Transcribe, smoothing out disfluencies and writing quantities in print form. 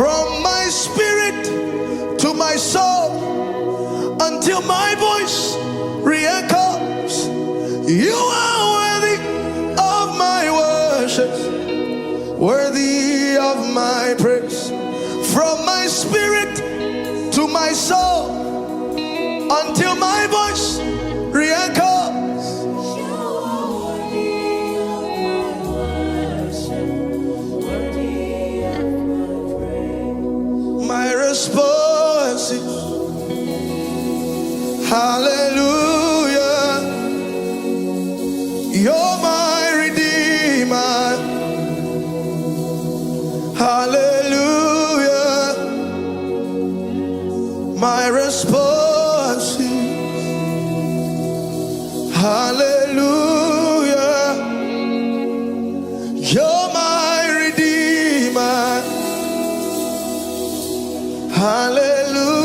from my spirit to my soul, until my voice re-echoes. You are worthy of my worship, worthy of my praise. From my spirit to my soul, until my voice re-echoes. My response is hallelujah. You're my Redeemer. Hallelujah. My response is hallelujah. You're my Redeemer. Hallelujah.